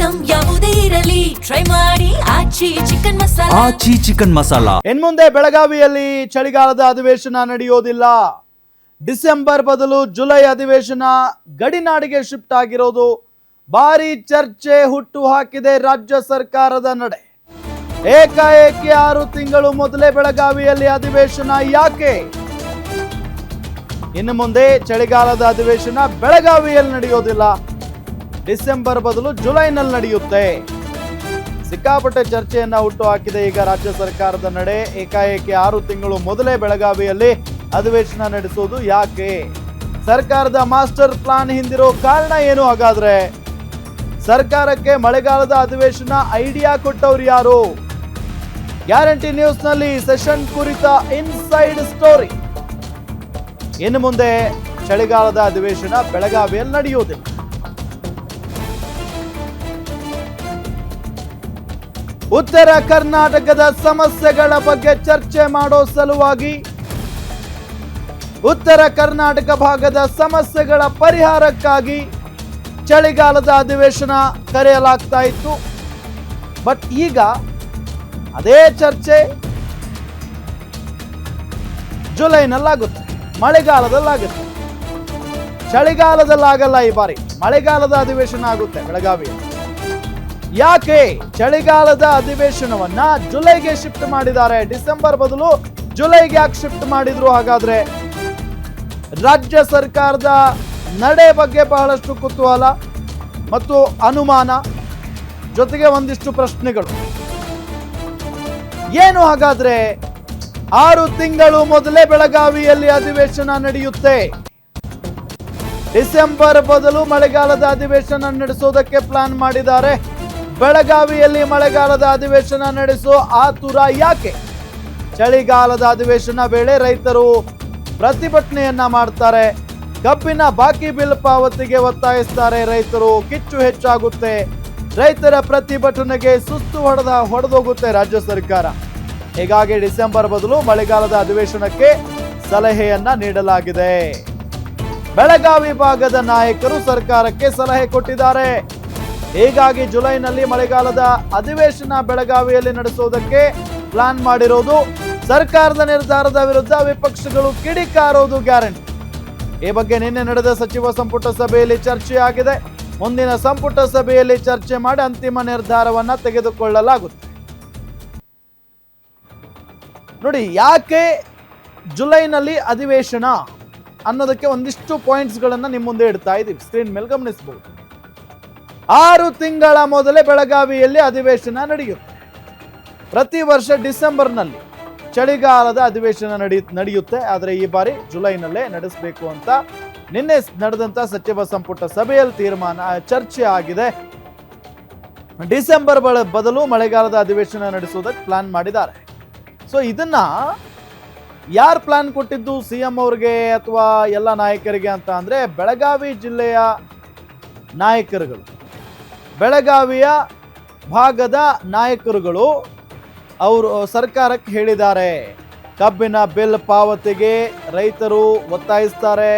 Item ಯಾವುದೇ ಇರಲಿ try ಮಾಡಿ ಆಚಿ ಚಿಕನ್ ಮಸಾಲಾ. ಇನ್ಮುಂದೆ ಬೆಳಗಾವಿಯಲ್ಲಿ ಚಳಿಗಾಲದ ಅಧಿವೇಶನ ನಡೆಯೋದಿಲ್ಲ. ಡಿಸೆಂಬರ್ ಬದಲು ಜುಲೈ ಅಧಿವೇಶನ ಗಡಿನಾಡಿಗೆ ಶಿಫ್ಟ್ ಆಗಿರೋದು ಭಾರಿ ಚರ್ಚೆ ಹುಟ್ಟು ಹಾಕಿದೆ ರಾಜ್ಯ ಸರ್ಕಾರದ ನಡೆ. ಏಕಾಏಕಿ 6 ತಿಂಗಳು ಮೊದಲೇ ಬೆಳಗಾವಿಯಲ್ಲಿ ಅಧಿವೇಶನ ಯಾಕೆ? ಇನ್ನು ಮುಂದೆ ಚಳಿಗಾಲದ ಅಧಿವೇಶನ ಬೆಳಗಾವಿಯಲ್ಲಿ ನಡೆಯೋದಿಲ್ಲ, ಡಿಸೆಂಬರ್ ಬದಲು ಜುಲೈನಲ್ಲಿ ನಡೆಯುತ್ತೆ. ಸಿಕ್ಕಾಪಟ್ಟೆ ಚರ್ಚೆಯನ್ನ ಹುಟ್ಟು ಹಾಕಿದೆ ಈಗ ರಾಜ್ಯ ಸರ್ಕಾರದ ನಡೆ. ಏಕಾಏಕಿ 6 ತಿಂಗಳು ಮೊದಲೇ ಬೆಳಗಾವಿಯಲ್ಲಿ ಅಧಿವೇಶನ ನಡೆಸೋದು ಯಾಕೆ? ಸರ್ಕಾರದ ಮಾಸ್ಟರ್ ಪ್ಲಾನ್ ಹಿಂದಿರೋ ಕಾರಣ ಏನು? ಹಾಗಾದ್ರೆ ಸರ್ಕಾರಕ್ಕೆ ಮಳೆಗಾಲದ ಅಧಿವೇಶನ ಐಡಿಯಾ ಕೊಟ್ಟವ್ರು ಯಾರು? ಗ್ಯಾರಂಟಿ ನ್ಯೂಸ್ ನಲ್ಲಿ ಸೆಷನ್ ಕುರಿತ ಇನ್ಸೈಡ್ ಸ್ಟೋರಿ. ಇನ್ನು ಮುಂದೆ ಚಳಿಗಾಲದ ಅಧಿವೇಶನ ಬೆಳಗಾವಿಯಲ್ಲಿ ನಡೆಯುವುದಿಲ್ಲ. ಉತ್ತರ ಕರ್ನಾಟಕದ ಸಮಸ್ಯೆಗಳ ಬಗ್ಗೆ ಚರ್ಚೆ ಮಾಡೋ ಸಲುವಾಗಿ ಉತ್ತರ ಕರ್ನಾಟಕ ಭಾಗದ ಸಮಸ್ಯೆಗಳ ಪರಿಹಾರಕ್ಕಾಗಿ ಚಳಿಗಾಲದ ಅಧಿವೇಶನ ಕರೆಯಲಾಗ್ತಾ ಇತ್ತು. ಬಟ್ ಈಗ ಅದೇ ಚರ್ಚೆ ಜುಲೈನಲ್ಲಾಗುತ್ತೆ, ಮಳೆಗಾಲದಲ್ಲಾಗುತ್ತೆ. ಚಳಿಗಾಲದಲ್ಲಾಗಲ್ಲ, ಈ ಬಾರಿ ಮಳೆಗಾಲದ ಅಧಿವೇಶನ ಆಗುತ್ತೆ ಬೆಳಗಾವಿಯಲ್ಲಿ. ಯಾಕೆ ಚಳಿಗಾಲದ ಅಧಿವೇಶನವನ್ನ ಜುಲೈಗೆ ಶಿಫ್ಟ್ ಮಾಡಿದ್ದಾರೆ? ಡಿಸೆಂಬರ್ ಬದಲು ಜುಲೈಗೆ ಯಾಕೆ ಶಿಫ್ಟ್ ಮಾಡಿದ್ರು? ಹಾಗಾದ್ರೆ ರಾಜ್ಯ ಸರ್ಕಾರದ ನಡೆ ಬಗ್ಗೆ ಬಹಳಷ್ಟು ಕುತೂಹಲ ಮತ್ತು ಅನುಮಾನ, ಜೊತೆಗೆ ಒಂದಿಷ್ಟು ಪ್ರಶ್ನೆಗಳು. ಏನು ಹಾಗಾದ್ರೆ 6 ತಿಂಗಳು ಮೊದಲೇ ಬೆಳಗಾವಿಯಲ್ಲಿ ಅಧಿವೇಶನ ನಡೆಯುತ್ತೆ, ಡಿಸೆಂಬರ್ ಬದಲು ಮಳೆಗಾಲದ ಅಧಿವೇಶನ ನಡೆಸೋದಕ್ಕೆ ಪ್ಲಾನ್ ಮಾಡಿದ್ದಾರೆ. ಬೆಳಗಾವಿಯಲ್ಲಿ ಮಳೆಗಾಲದ ಅಧಿವೇಶನ ನಡೆಸೋ ಆತುರ ಯಾಕೆ? ಚಳಿಗಾಲದ ಅಧಿವೇಶನ ವೇಳೆ ರೈತರು ಪ್ರತಿಭಟನೆಯನ್ನ ಮಾಡ್ತಾರೆ, ಕಬ್ಬಿನ ಬಾಕಿ ಬಿಲ್ ಪಾವತಿಗೆ ಒತ್ತಾಯಿಸ್ತಾರೆ. ರೈತರು ಕಿಚ್ಚು ಹೆಚ್ಚಾಗುತ್ತೆ, ರೈತರ ಪ್ರತಿಭಟನೆಗೆ ಸುಸ್ತು ಹೊಡೆದೋಗುತ್ತೆ ರಾಜ್ಯ ಸರ್ಕಾರ. ಹೀಗಾಗಿ ಡಿಸೆಂಬರ್ ಬದಲು ಮಳೆಗಾಲದ ಅಧಿವೇಶನಕ್ಕೆ ಸಲಹೆಯನ್ನ ನೀಡಲಾಗಿದೆ. ಬೆಳಗಾವಿ ಭಾಗದ ನಾಯಕರು ಸರ್ಕಾರಕ್ಕೆ ಸಲಹೆ ಕೊಟ್ಟಿದ್ದಾರೆ. ಹೀಗಾಗಿ ಜುಲೈನಲ್ಲಿ ಮಳೆಗಾಲದ ಅಧಿವೇಶನ ಬೆಳಗಾವಿಯಲ್ಲಿ ನಡೆಸುವುದಕ್ಕೆ ಪ್ಲಾನ್ ಮಾಡಿರೋದು. ಸರ್ಕಾರದ ನಿರ್ಧಾರದ ವಿರುದ್ಧ ವಿಪಕ್ಷಗಳು ಕಿಡಿಕಾರೋದು ಗ್ಯಾರಂಟಿ. ಈ ಬಗ್ಗೆ ನಿನ್ನೆ ನಡೆದ ಸಚಿವ ಸಂಪುಟ ಸಭೆಯಲ್ಲಿ ಚರ್ಚೆಯಾಗಿದೆ. ಮುಂದಿನ ಸಂಪುಟ ಸಭೆಯಲ್ಲಿ ಚರ್ಚೆ ಮಾಡಿ ಅಂತಿಮ ನಿರ್ಧಾರವನ್ನ ತೆಗೆದುಕೊಳ್ಳಲಾಗುತ್ತೆ. ನೋಡಿ, ಯಾಕೆ ಜುಲೈನಲ್ಲಿ ಅಧಿವೇಶನ ಅನ್ನೋದಕ್ಕೆ ಒಂದಿಷ್ಟು ಪಾಯಿಂಟ್ಸ್ಗಳನ್ನ ನಿಮ್ಮ ಮುಂದೆ ಇಡ್ತಾ ಇದ್ದೀವಿ, ಸ್ಕ್ರೀನ್ ಮೇಲೆ ಗಮನಿಸಬಹುದು. 6 ತಿಂಗಳ ಮೊದಲೇ ಬೆಳಗಾವಿಯಲ್ಲಿ ಅಧಿವೇಶನ ನಡೆಯುತ್ತೆ. ಪ್ರತಿ ವರ್ಷ ಡಿಸೆಂಬರ್ನಲ್ಲಿ ಚಳಿಗಾಲದ ಅಧಿವೇಶನ ನಡೆಯುತ್ತೆ, ಆದರೆ ಈ ಬಾರಿ ಜುಲೈನಲ್ಲೇ ನಡೆಸಬೇಕು ಅಂತ ನಿನ್ನೆ ನಡೆದಂತ ಸಚಿವ ಸಂಪುಟ ಸಭೆಯಲ್ಲಿ ಚರ್ಚೆ ಆಗಿದೆ. ಡಿಸೆಂಬರ್ ಬದಲು ಮಳೆಗಾಲದ ಅಧಿವೇಶನ ನಡೆಸುವುದಕ್ಕೆ ಪ್ಲಾನ್ ಮಾಡಿದ್ದಾರೆ. ಸೊ ಇದನ್ನ ಯಾರು ಪ್ಲಾನ್ ಕೊಟ್ಟಿದ್ದು? ಸಿಎಂ ಅವ್ರಿಗೆ ಅಥವಾ ಎಲ್ಲ ನಾಯಕರಿಗೆ ಅಂತ ಅಂದ್ರೆ ಬೆಳಗಾವಿ ಜಿಲ್ಲೆಯ ನಾಯಕರುಗಳು, ಬೆಳಗಾವಿಯ ಭಾಗದ ನಾಯಕರುಗಳು ಅವರು ಸರ್ಕಾರಕ್ಕೆ ಹೇಳಿದ್ದಾರೆ. ಕಬ್ಬಿನ ಬಿಲ್ ಪಾವತಿಗೆ ರೈತರು ಒತ್ತಾಯಿಸ್ತಾರೆ,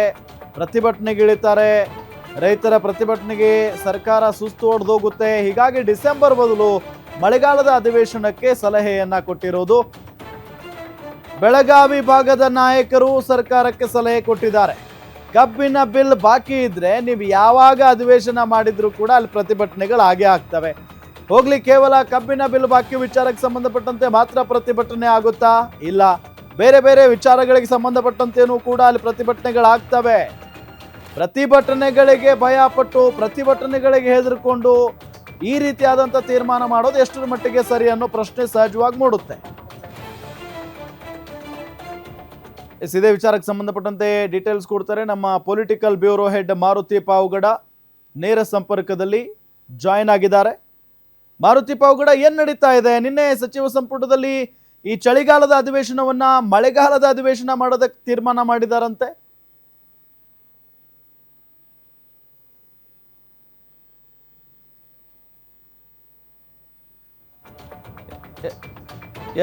ಪ್ರತಿಭಟನೆಗಿಳಿತಾರೆ. ರೈತರ ಪ್ರತಿಭಟನೆಗೆ ಸರ್ಕಾರ ಸುಸ್ತು ಹೊಡೆದೋಗುತ್ತೆ. ಹೀಗಾಗಿ ಡಿಸೆಂಬರ್ ಬದಲು ಮಳೆಗಾಲದ ಅಧಿವೇಶನಕ್ಕೆ ಸಲಹೆಯನ್ನ ಕೊಟ್ಟಿರೋದು. ಬೆಳಗಾವಿ ಭಾಗದ ನಾಯಕರು ಸರ್ಕಾರಕ್ಕೆ ಸಲಹೆ ಕೊಟ್ಟಿದ್ದಾರೆ. ಕಬ್ಬಿನ ಬಿಲ್ ಬಾಕಿ ಇದ್ರೆ ನೀವು ಯಾವಾಗ ಅಧಿವೇಶನ ಮಾಡಿದ್ರು ಕೂಡ ಅಲ್ಲಿ ಪ್ರತಿಭಟನೆಗಳು ಆಗೇ ಆಗ್ತವೆ. ಹೋಗ್ಲಿ, ಕೇವಲ ಕಬ್ಬಿನ ಬಿಲ್ ಬಾಕಿ ವಿಚಾರಕ್ಕೆ ಸಂಬಂಧಪಟ್ಟಂತೆ ಮಾತ್ರ ಪ್ರತಿಭಟನೆ ಆಗುತ್ತಾ? ಇಲ್ಲ, ಬೇರೆ ಬೇರೆ ವಿಚಾರಗಳಿಗೆ ಸಂಬಂಧಪಟ್ಟಂತೇನೂ ಕೂಡ ಅಲ್ಲಿ ಪ್ರತಿಭಟನೆಗಳಾಗ್ತವೆ. ಪ್ರತಿಭಟನೆಗಳಿಗೆ ಭಯಪಟ್ಟು, ಪ್ರತಿಭಟನೆಗಳಿಗೆ ಹೆದರ್ಕೊಂಡು ಈ ರೀತಿಯಾದಂಥ ತೀರ್ಮಾನ ಮಾಡೋದು ಎಷ್ಟರ ಮಟ್ಟಿಗೆ ಸರಿ ಅನ್ನೋ ಪ್ರಶ್ನೆ ಸಹಜವಾಗಿ ಮೂಡುತ್ತೆ. ಇದೇ ವಿಚಾರಕ್ಕೆ ಸಂಬಂಧಪಟ್ಟಂತೆ ಡೀಟೇಲ್ಸ್ ಕೊಡ್ತಾರೆ ನಮ್ಮ political bureau head Maruti Pavagada. ನೇರ ಸಂಪರ್ಕದಲ್ಲಿ ಜಾಯಿನ್ ಆಗಿದ್ದಾರೆ. ಮಾರುತಿ ಪಾವಗಡ, ಏನ್ ನಡೀತಾ ಇದೆ? ನಿನ್ನೆ ಸಚಿವ ಸಂಪುಟದಲ್ಲಿ ಈ ಚಳಿಗಾಲದ ಅಧಿವೇಶನವನ್ನ ಮಳೆಗಾಲದ ಅಧಿವೇಶನ ಮಾಡೋದಕ್ಕೆ ತೀರ್ಮಾನ ಮಾಡಿದಾರಂತೆ.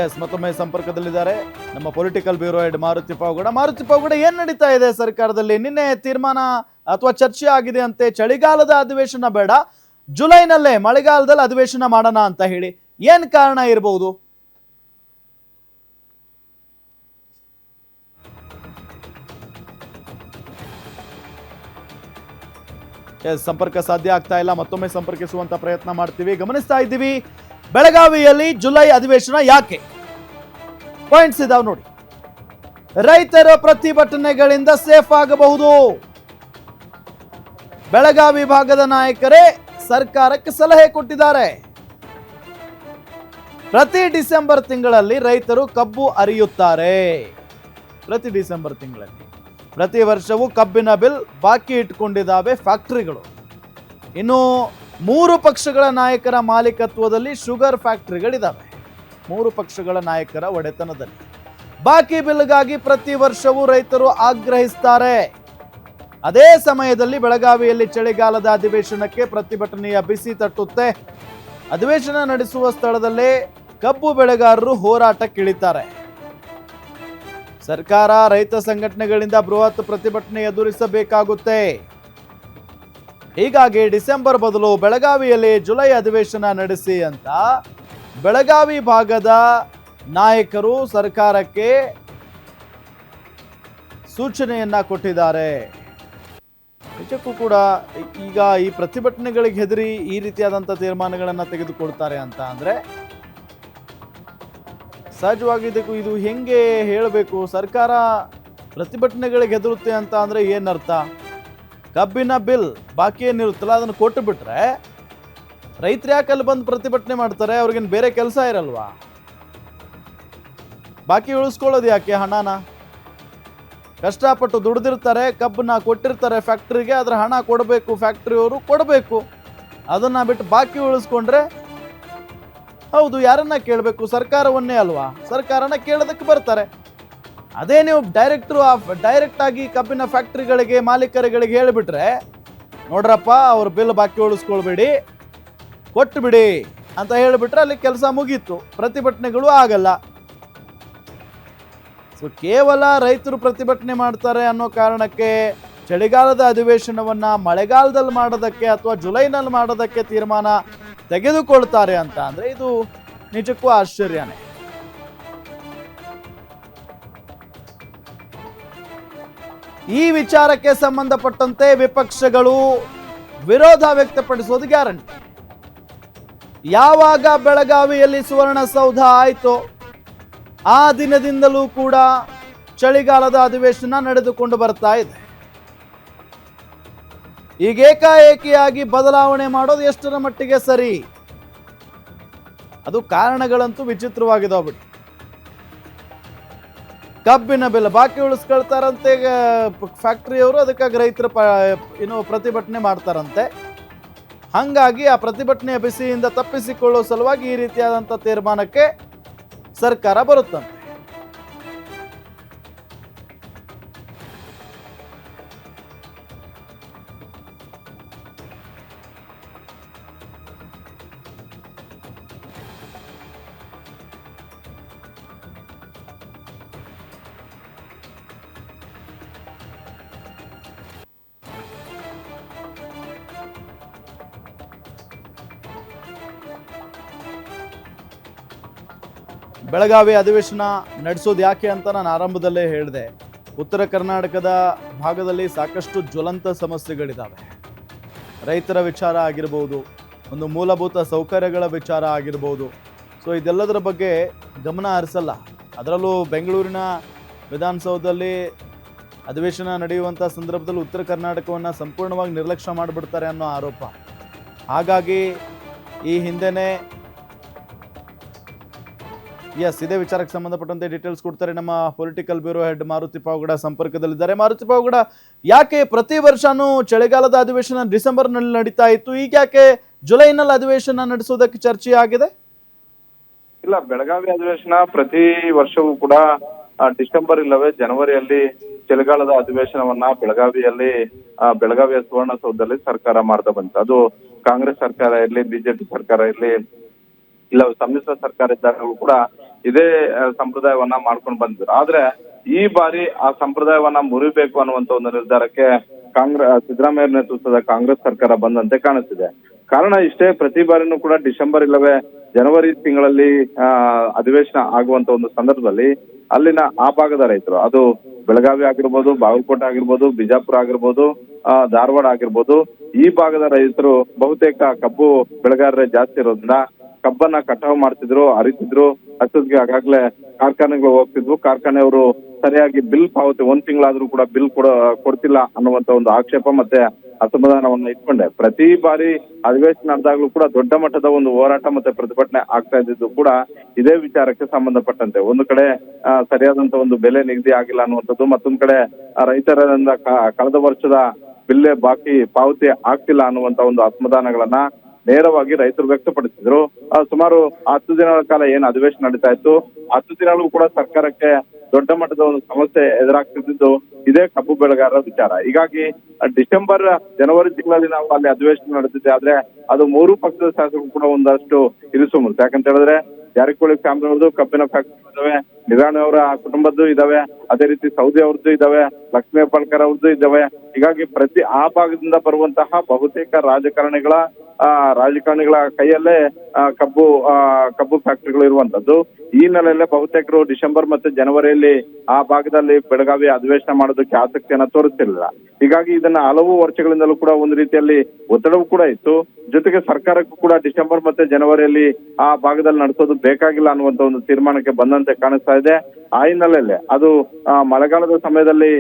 ಎಸ್, ಮತ್ತೊಮ್ಮೆ ಸಂಪರ್ಕದಲ್ಲಿದ್ದಾರೆ ನಮ್ಮ political bureau head Maruti Pavagada. Maruti Pavagada, ಏನ್ ನಡೀತಾ ಇದೆ ಸರ್ಕಾರದಲ್ಲಿ? ನಿನ್ನೆ ತೀರ್ಮಾನ ಅಥವಾ ಚರ್ಚೆ ಆಗಿದೆ ಅಂತೆ, ಚಳಿಗಾಲದ ಅಧಿವೇಶನ ಬೇಡ, ಜುಲೈನಲ್ಲೇ ಮಳೆಗಾಲದಲ್ಲಿ ಅಧಿವೇಶನ ಮಾಡೋಣ ಅಂತ ಹೇಳಿ ಏನ್ ಕಾರಣ ಇರಬಹುದು? ಸಂಪರ್ಕ ಸಾಧ್ಯ ಆಗ್ತಾ ಇಲ್ಲ, ಮತ್ತೊಮ್ಮೆ ಸಂಪರ್ಕಿಸುವಂತ ಪ್ರಯತ್ನ ಮಾಡ್ತೀವಿ. ಗಮನಿಸ್ತಾ ಇದ್ದೀವಿ ಬೆಳಗಾವಿಯಲ್ಲಿ ಜುಲೈ ಅಧಿವೇಶನ ಯಾಕೆ, ಪಾಯಿಂಟ್ಸ್ ಇದಾವ್ ನೋಡಿ. ರೈತರ ಪ್ರತಿಭಟನೆಗಳಿಂದ ಸೇಫ್ ಆಗಬಹುದು. ಬೆಳಗಾವಿ ಭಾಗದ ನಾಯಕರೇ ಸರ್ಕಾರಕ್ಕೆ ಸಲಹೆ ಕೊಟ್ಟಿದ್ದಾರೆ. ಪ್ರತಿ ಡಿಸೆಂಬರ್ ತಿಂಗಳಲ್ಲಿ ರೈತರು ಕಬ್ಬು ಅರಿಯುತ್ತಾರೆ. ಪ್ರತಿ ಡಿಸೆಂಬರ್ ತಿಂಗಳಲ್ಲಿ ಪ್ರತಿ ವರ್ಷವೂ ಕಬ್ಬಿನ ಬಿಲ್ ಬಾಕಿ ಇಟ್ಕೊಂಡಿದ್ದಾವೆ ಫ್ಯಾಕ್ಟರಿಗಳು. ಇನ್ನು 3 ಪಕ್ಷಗಳ ನಾಯಕರ ಮಾಲೀಕತ್ವದಲ್ಲಿ ಶುಗರ್ ಫ್ಯಾಕ್ಟರಿಗಳಿದ್ದಾವೆ. 3 ಪಕ್ಷಗಳ ನಾಯಕರ ಒಡೆತನದಲ್ಲಿ ಬಾಕಿ ಬಿಲ್ಗಾಗಿ ಪ್ರತಿ ವರ್ಷವೂ ರೈತರು ಆಗ್ರಹಿಸ್ತಾರೆ. ಅದೇ ಸಮಯದಲ್ಲಿ ಬೆಳಗಾವಿಯಲ್ಲಿ ಚಳಿಗಾಲದ ಅಧಿವೇಶನಕ್ಕೆ ಪ್ರತಿಭಟನೆಯ ಬಿಸಿ ತಟ್ಟುತ್ತೆ. ಅಧಿವೇಶನ ನಡೆಸುವ ಸ್ಥಳದಲ್ಲೇ ಕಬ್ಬು ಬೆಳೆಗಾರರು ಹೋರಾಟಕ್ಕಿಳಿತಾರೆ. ಸರ್ಕಾರ ರೈತ ಸಂಘಟನೆಗಳಿಂದ ಬೃಹತ್ ಪ್ರತಿಭಟನೆ ಎದುರಿಸಬೇಕಾಗುತ್ತೆ. ಹೀಗಾಗಿ ಡಿಸೆಂಬರ್ ಬದಲು ಬೆಳಗಾವಿಯಲ್ಲಿ ಜುಲೈ ಅಧಿವೇಶನ ನಡೆಸಿ ಅಂತ ಬೆಳಗಾವಿ ಭಾಗದ ನಾಯಕರು ಸರ್ಕಾರಕ್ಕೆ ಸೂಚನೆಯನ್ನ ಕೊಟ್ಟಿದ್ದಾರೆ. ನಿಜಕ್ಕೂ ಕೂಡ ಈಗ ಈ ಪ್ರತಿಭಟನೆಗಳಿಗೆ ಹೆದರಿ ಈ ರೀತಿಯಾದಂಥ ತೀರ್ಮಾನಗಳನ್ನು ತೆಗೆದುಕೊಳ್ತಾರೆ ಅಂತ ಅಂದ್ರೆ ಸಹಜವಾಗಿ ಇದು ಹೆಂಗೆ ಹೇಳಬೇಕು? ಸರ್ಕಾರ ಪ್ರತಿಭಟನೆಗಳಿಗೆ ಹೆದರುತ್ತೆ ಅಂತ ಅಂದ್ರೆ ಏನರ್ಥ? ಕಬ್ಬಿನ ಬಿಲ್ ಬಾಕಿ ಏನಿರುತ್ತಲ್ಲ ಅದನ್ನು ಕೊಟ್ಟು ಬಿಟ್ರೆ ರೈತರು ಯಾಕೆ ಅಲ್ಲಿ ಬಂದು ಪ್ರತಿಭಟನೆ ಮಾಡ್ತಾರೆ? ಅವ್ರಿಗೇನು ಬೇರೆ ಕೆಲಸ ಇರಲ್ವಾ? ಬಾಕಿ ಉಳಿಸ್ಕೊಳ್ಳೋದು ಯಾಕೆ? ಹಣನ ಕಷ್ಟಪಟ್ಟು ದುಡ್ದಿರ್ತಾರೆ, ಕಬ್ಬನ್ನ ಕೊಟ್ಟಿರ್ತಾರೆ ಫ್ಯಾಕ್ಟ್ರಿಗೆ, ಅದ್ರ ಹಣ ಕೊಡಬೇಕು, ಫ್ಯಾಕ್ಟ್ರಿಯವರು ಕೊಡಬೇಕು. ಅದನ್ನ ಬಿಟ್ಟು ಬಾಕಿ ಉಳಿಸ್ಕೊಂಡ್ರೆ ಹೌದು ಯಾರನ್ನ ಕೇಳಬೇಕು? ಸರ್ಕಾರವನ್ನೇ ಅಲ್ವಾ? ಸರ್ಕಾರನ ಕೇಳೋದಕ್ಕೆ ಬರ್ತಾರೆ. ಅದೇ ನೀವು ಡೈರೆಕ್ಟ್ ಆಗಿ ಕಬ್ಬಿನ ಫ್ಯಾಕ್ಟ್ರಿಗಳಿಗೆ ಮಾಲೀಕರುಗಳಿಗೆ ಹೇಳಿಬಿಟ್ರೆ ನೋಡ್ರಪ್ಪ ಅವ್ರ ಬಿಲ್ ಬಾಕಿ ಉಳಿಸ್ಕೊಳ್ಬೇಡಿ, ಕೊಟ್ಟು ಬಿಡಿ ಅಂತ ಹೇಳಿಬಿಟ್ರೆ ಅಲ್ಲಿ ಕೆಲಸ ಮುಗೀತು, ಪ್ರತಿಭಟನೆಗಳು ಆಗಲ್ಲ. ಸೊ ಕೇವಲ ರೈತರು ಪ್ರತಿಭಟನೆ ಮಾಡ್ತಾರೆ ಅನ್ನೋ ಕಾರಣಕ್ಕೆ ಚಳಿಗಾಲದ ಅಧಿವೇಶನವನ್ನ ಮಳೆಗಾಲದಲ್ಲಿ ಮಾಡೋದಕ್ಕೆ ಅಥವಾ ಜುಲೈನಲ್ಲಿ ಮಾಡೋದಕ್ಕೆ ತೀರ್ಮಾನ ತೆಗೆದುಕೊಳ್ತಾರೆ ಅಂತ ಅಂದ್ರೆ ಇದು ನಿಜಕ್ಕೂ ಆಶ್ಚರ್ಯನೇ. ಈ ವಿಚಾರಕ್ಕೆ ಸಂಬಂಧಪಟ್ಟಂತೆ ವಿಪಕ್ಷಗಳು ವಿರೋಧ ವ್ಯಕ್ತಪಡಿಸೋದು ಗ್ಯಾರಂಟಿ. ಯಾವಾಗ ಬೆಳಗಾವಿಯಲ್ಲಿ ಸುವರ್ಣಸೌಧ ಆಯ್ತೋ ಆ ದಿನದಿಂದಲೂ ಕೂಡ ಚಳಿಗಾಲದ ಅಧಿವೇಶನ ನಡೆದುಕೊಂಡು ಬರ್ತಾ ಇದೆ. ಈಗ ಏಕಾಏಕಿಯಾಗಿ ಬದಲಾವಣೆ ಮಾಡೋದು ಎಷ್ಟರ ಮಟ್ಟಿಗೆ ಸರಿ? ಅದು ಕಾರಣಗಳಂತೂ ವಿಚಿತ್ರವಾಗಿದಾವ ಬಿಡಿ. ಕಬ್ಬಿನ ಬಿಲ್ ಬಾಕಿ ಉಳಿಸ್ಕೊಳ್ತಾರಂತೆ ಫ್ಯಾಕ್ಟರಿಯವರು, ಅದಕ್ಕಾಗಿ ರೈತರ ಪ್ರತಿಭಟನೆ ಮಾಡ್ತಾರಂತೆ. ಹಂಗಾಗಿ ಆ ಪ್ರತಿಭಟನೆಯ ಬಿಸಿಯಿಂದ ತಪ್ಪಿಸಿಕೊಳ್ಳುವ ಸಲುವಾಗಿ ಈ ರೀತಿಯಾದಂಥ ತೀರ್ಮಾನಕ್ಕೆ ಸರ್ಕಾರ ಬರುತ್ತಂತೆ. ಬೆಳಗಾವಿ ಅಧಿವೇಶನ ನಡೆಸೋದು ಯಾಕೆ ಅಂತ ನಾನು ಆರಂಭದಲ್ಲೇ ಹೇಳಿದೆ. ಉತ್ತರ ಕರ್ನಾಟಕದ ಭಾಗದಲ್ಲಿ ಸಾಕಷ್ಟು ಜ್ವಲಂತ ಸಮಸ್ಯೆಗಳಿದ್ದಾವೆ. ರೈತರ ವಿಚಾರ ಆಗಿರ್ಬೋದು, ಒಂದು ಮೂಲಭೂತ ಸೌಕರ್ಯಗಳ ವಿಚಾರ ಆಗಿರ್ಬೋದು. ಸೊ ಇದೆಲ್ಲದರ ಬಗ್ಗೆ ಗಮನ ಹರಿಸಲ್ಲ. ಅದರಲ್ಲೂ ಬೆಂಗಳೂರಿನ ವಿಧಾನಸೌಧದಲ್ಲಿ ಅಧಿವೇಶನ ನಡೆಯುವಂಥ ಸಂದರ್ಭದಲ್ಲಿ ಉತ್ತರ ಕರ್ನಾಟಕವನ್ನು ಸಂಪೂರ್ಣವಾಗಿ ನಿರ್ಲಕ್ಷ್ಯ ಮಾಡಿಬಿಡ್ತಾರೆ ಅನ್ನೋ ಆರೋಪ. ಹಾಗಾಗಿ ಈ ಹಿಂದೆನೇ ಇದೇ ವಿಚಾರಕ್ಕೆ ಸಂಬಂಧಪಟ್ಟಂತೆ ಡೀಟೇಲ್ಸ್ ಕೊಡ್ತಾರೆ ನಮ್ಮ political bureau head Maruti Pavagada ಸಂಪರ್ಕದಲ್ಲಿದ್ದಾರೆ. ಮಾರುತಿ ಪಾವಗಡ, ಯಾಕೆ ಪ್ರತಿ ವರ್ಷನೂ ಚಳಿಗಾಲದ ಅಧಿವೇಶನ ಡಿಸೆಂಬರ್ನಲ್ಲಿ ನಡೀತಾ ಇತ್ತು, ಈಗ ಯಾಕೆ ಜುಲೈನಲ್ಲಿ ಅಧಿವೇಶನ ನಡೆಸೋದಕ್ಕೆ ಚರ್ಚೆ ಆಗಿದೆ? ಇಲ್ಲ, ಬೆಳಗಾವಿ ಅಧಿವೇಶನ ಪ್ರತಿ ವರ್ಷವೂ ಕೂಡ ಡಿಸೆಂಬರ್ ಇಲ್ಲವೇ ಜನವರಿಯಲ್ಲಿ ಚಳಿಗಾಲದ ಅಧಿವೇಶನವನ್ನ ಬೆಳಗಾವಿಯ ಸುವರ್ಣಸೌಧದಲ್ಲಿ ಸರ್ಕಾರ ಮಾಡ್ತಾ ಬಂತು. ಅದು ಕಾಂಗ್ರೆಸ್ ಸರ್ಕಾರ ಇರಲಿ, ಬಿಜೆಪಿ ಸರ್ಕಾರ ಇರಲಿ, ಇಲ್ಲ ಸಮ್ಮಿಶ್ರ ಸರ್ಕಾರ ಇದ್ದಾಗಲೂ ಕೂಡ ಇದೇ ಸಂಪ್ರದಾಯವನ್ನ ಮಾಡ್ಕೊಂಡು ಬಂದಿದ್ರು. ಆದ್ರೆ ಈ ಬಾರಿ ಆ ಸಂಪ್ರದಾಯವನ್ನ ಮುರಿಬೇಕು ಅನ್ನುವಂತ ಒಂದು ನಿರ್ಧಾರಕ್ಕೆ ಸಿದ್ದರಾಮಯ್ಯ ನೇತೃತ್ವದ ಕಾಂಗ್ರೆಸ್ ಸರ್ಕಾರ ಬಂದಂತೆ ಕಾಣಿಸ್ತಿದೆ. ಕಾರಣ ಇಷ್ಟೇ, ಪ್ರತಿ ಬಾರಿನೂ ಕೂಡ ಡಿಸೆಂಬರ್ ಇಲ್ಲವೇ ಜನವರಿ ತಿಂಗಳಲ್ಲಿ ಅಧಿವೇಶನ ಆಗುವಂತ ಒಂದು ಸಂದರ್ಭದಲ್ಲಿ ಅಲ್ಲಿನ ಆ ಭಾಗದ ರೈತರು, ಅದು ಬೆಳಗಾವಿ ಆಗಿರ್ಬೋದು, ಬಾಗಲಕೋಟೆ ಆಗಿರ್ಬೋದು, ಬಿಜಾಪುರ ಆಗಿರ್ಬೋದು, ಧಾರವಾಡ ಆಗಿರ್ಬೋದು, ಈ ಭಾಗದ ರೈತರು ಬಹುತೇಕ ಕಬ್ಬು ಬೆಳೆಗಾರರೇ ಜಾಸ್ತಿ ಇರೋದ್ರಿಂದ ಕಬ್ಬನ್ನ ಕಟಾವು ಮಾಡ್ತಿದ್ರು, ಅರಿತಿದ್ರು, ಹತ್ತದ್ಗೆ ಆಗಾಗ್ಲೇ ಕಾರ್ಖಾನೆಗಳು ಹೋಗ್ತಿದ್ವು. ಕಾರ್ಖಾನೆಯವರು ಸರಿಯಾಗಿ ಬಿಲ್ ಪಾವತಿ 1 ತಿಂಗಳಾದ್ರೂ ಕೂಡ ಬಿಲ್ ಕೊಡ್ತಿಲ್ಲ ಅನ್ನುವಂತ ಒಂದು ಆಕ್ಷೇಪ ಮತ್ತೆ ಅಸಮಾಧಾನವನ್ನ ಇಟ್ಕೊಂಡೆ ಪ್ರತಿ ಬಾರಿ ಅಧಿವೇಶನ ನಡೆದಾಗ್ಲೂ ಕೂಡ ದೊಡ್ಡ ಮಟ್ಟದ ಒಂದು ಹೋರಾಟ ಮತ್ತೆ ಪ್ರತಿಭಟನೆ ಆಗ್ತಾ ಇದ್ದಿದ್ದು ಕೂಡ ಇದೇ ವಿಚಾರಕ್ಕೆ ಸಂಬಂಧಪಟ್ಟಂತೆ. ಒಂದು ಕಡೆ ಸರಿಯಾದಂತ ಒಂದು ಬೆಲೆ ನಿಗದಿ ಆಗಿಲ್ಲ ಅನ್ನುವಂಥದ್ದು, ಮತ್ತೊಂದ್ ಕಡೆ ರೈತರಿಂದ ಕಳೆದ ವರ್ಷದ ಬಿಲ್ಲೆ ಬಾಕಿ ಪಾವತಿ ಆಗ್ತಿಲ್ಲ ಅನ್ನುವಂತ ಒಂದು ಅಸಮಾಧಾನಗಳನ್ನ ನೇರವಾಗಿ ರೈತರು ವ್ಯಕ್ತಪಡಿಸಿದ್ರು. ಸುಮಾರು 10 ದಿನಗಳ ಕಾಲ ಏನ್ ಅಧಿವೇಶನ ನಡೀತಾ ಇತ್ತು, 10 ದಿನಗಳು ಕೂಡ ಸರ್ಕಾರಕ್ಕೆ ದೊಡ್ಡ ಮಟ್ಟದ ಒಂದು ಸಮಸ್ಯೆ ಎದುರಾಗ್ತಿದ್ದು ಇದೇ ಕಬ್ಬು ಬೆಳೆಗಾರರ ವಿಚಾರ. ಹೀಗಾಗಿ ಡಿಸೆಂಬರ್ ಜನವರಿ ತಿಂಗಳಲ್ಲಿ ನಾವು ಅಲ್ಲಿ ಅಧಿವೇಶನ ನಡೆದಿದ್ದೆ, ಆದ್ರೆ ಅದು 3 ಪಕ್ಷದ ಶಾಸಕರು ಕೂಡ ಒಂದಷ್ಟು ಇರಿಸುಮುಂಟು. ಯಾಕಂತ ಹೇಳಿದ್ರೆ ಜಾರಕಿಹೊಳಿ ಫ್ಯಾಮಿಲಿ ಅವ್ರದ್ದು ಕಬ್ಬಿನ ಫ್ಯಾಕ್ಟರಿ ಇದಾವೆ, ನಿರಾಣಿ ಅವರ ಕುಟುಂಬದ್ದು ಇದಾವೆ, ಅದೇ ರೀತಿ ಸೌದಿ ಅವ್ರದ್ದು ಇದಾವೆ, ಲಕ್ಷ್ಮೀ ಹೆಬ್ಬಾಳ್ಕರ್ ಅವ್ರದ್ದು ಇದಾವೆ. ಹೀಗಾಗಿ ಪ್ರತಿ ಆ ಭಾಗದಿಂದ ಬರುವಂತಹ ಬಹುತೇಕ ರಾಜಕಾರಣಿಗಳ ಕೈಯಲ್ಲೇ ಕಬ್ಬು ಫ್ಯಾಕ್ಟರಿಗಳು ಇರುವಂತದ್ದು. ಈ ನೆಲೆಯಲ್ಲೇ ಬಹುತೇಕರು ಡಿಸೆಂಬರ್ ಮತ್ತೆ ಜನವರಿಯಲ್ಲಿ ಆ ಭಾಗದಲ್ಲಿ ಬೆಳಗಾವಿ ಅಧಿವೇಶನ ಮಾಡೋದಕ್ಕೆ ಆಸಕ್ತಿಯನ್ನ ತೋರಿಸ್ತಿರ್ಲಿಲ್ಲ. ಹೀಗಾಗಿ ಇದನ್ನ ಹಲವು ವರ್ಷಗಳಿಂದಲೂ ಕೂಡ ಒಂದು ರೀತಿಯಲ್ಲಿ ಒತ್ತಡವೂ ಕೂಡ ಇತ್ತು. ಜೊತೆಗೆ ಸರ್ಕಾರಕ್ಕೂ ಕೂಡ ಡಿಸೆಂಬರ್ ಮತ್ತೆ ಜನವರಿಯಲ್ಲಿ ಆ ಭಾಗದಲ್ಲಿ ನಡೆಸೋದು ಬೇಕಾಗಿಲ್ಲ ಅನ್ನುವಂತ ಒಂದು ತೀರ್ಮಾನಕ್ಕೆ ಬಂದಂತೆ ಕಾಣಿಸ್ತಾ ಇದೆ. ಆ ಹಿನ್ನೆಲೆಯಲ್ಲಿ ಅದು ಮಳೆಗಾಲದ ಸಮಯದಲ್ಲಿ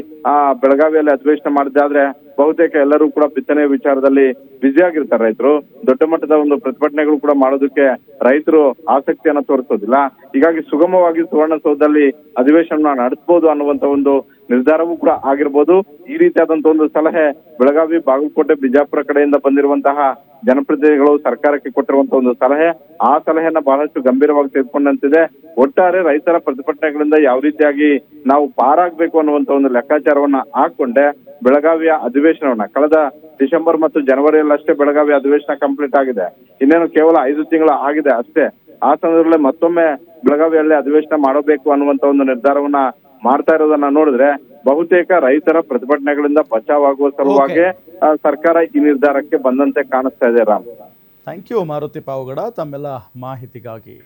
ಬೆಳಗಾವಿಯಲ್ಲಿ ಅಧಿವೇಶನ ಮಾಡಿದ್ದಾದ್ರೆ ಬಹುತೇಕ ಎಲ್ಲರೂ ಕೂಡ ಬಿತ್ತನೆ ವಿಚಾರದಲ್ಲಿ ಬ್ಯುಸಿ ಆಗಿರ್ತಾರೆ ರೈತರು. ದೊಡ್ಡ ಮಟ್ಟದ ಒಂದು ಪ್ರತಿಭಟನೆಗಳು ಕೂಡ ಮಾಡೋದಕ್ಕೆ ರೈತರು ಆಸಕ್ತಿಯನ್ನ ತೋರಿಸೋದಿಲ್ಲ. ಹೀಗಾಗಿ ಸುಗಮವಾಗಿ ಸುವರ್ಣಸೌಧದಲ್ಲಿ ಅಧಿವೇಶನ ನಡೆಸಬಹುದು ಅನ್ನುವಂತ ಒಂದು ನಿರ್ಧಾರವೂ ಕೂಡ ಆಗಿರ್ಬೋದು. ಈ ರೀತಿಯಾದಂತ ಒಂದು ಸಲಹೆ ಬೆಳಗಾವಿ, ಬಾಗಲಕೋಟೆ, ಬಿಜಾಪುರ ಕಡೆಯಿಂದ ಬಂದಿರುವಂತಹ ಜನಪ್ರತಿನಿಧಿಗಳು ಸರ್ಕಾರಕ್ಕೆ ಕೊಟ್ಟಿರುವಂತಹ ಒಂದು ಸಲಹೆ, ಆ ಸಲಹೆಯನ್ನ ಬಹಳಷ್ಟು ಗಂಭೀರವಾಗಿ ತೆಗೆದುಕೊಂಡಂತಿದೆ. ಒಟ್ಟಾರೆ ರೈತರ ಪ್ರತಿಭಟನೆಗಳಿಂದ ಯಾವ ರೀತಿಯಾಗಿ ನಾವು ಪಾರಾಗಬೇಕು ಅನ್ನುವಂತ ಒಂದು ಲೆಕ್ಕಾಚಾರವನ್ನ ಹಾಕೊಂಡೆ ಬೆಳಗಾವಿಯ ಅಧಿವೇಶನವನ್ನ ಕಳೆದ ಡಿಸೆಂಬರ್ ಮತ್ತು ಜನವರಿಯಲ್ಲಷ್ಟೇ ಬೆಳಗಾವಿ ಅಧಿವೇಶನ ಕಂಪ್ಲೀಟ್ ಆಗಿದೆ. ಇನ್ನೇನು ಕೇವಲ 5 ತಿಂಗಳು ಆಗಿದೆ ಅಷ್ಟೇ. ಆ ಸಂದರ್ಭದಲ್ಲಿ ಮತ್ತೊಮ್ಮೆ ಬೆಳಗಾವಿಯಲ್ಲಿ ಅಧಿವೇಶನ ಮಾಡಬೇಕು ಅನ್ನುವಂತ ಒಂದು ನಿರ್ಧಾರವನ್ನ ಮಾಡ್ತಾ ಇರೋದನ್ನ ನೋಡಿದ್ರೆ ಬಹುತೇಕ ರೈತರ ಪ್ರತಿಭಟನೆಗಳಿಂದ ಬಚಾವಾಗುವ ಸಲುವಾಗಿ ಸರ್ಕಾರ ಈ ನಿರ್ಧಾರಕ್ಕೆ ಬಂದಂತೆ ಕಾಣಿಸ್ತಾ ಇದೆ. ರಾಮ್, ಥ್ಯಾಂಕ್ ಯು ಮಾರುತಿ ಪಾವಗಡ ತಮ್ಮೆಲ್ಲ ಮಾಹಿತಿಗಾಗಿ.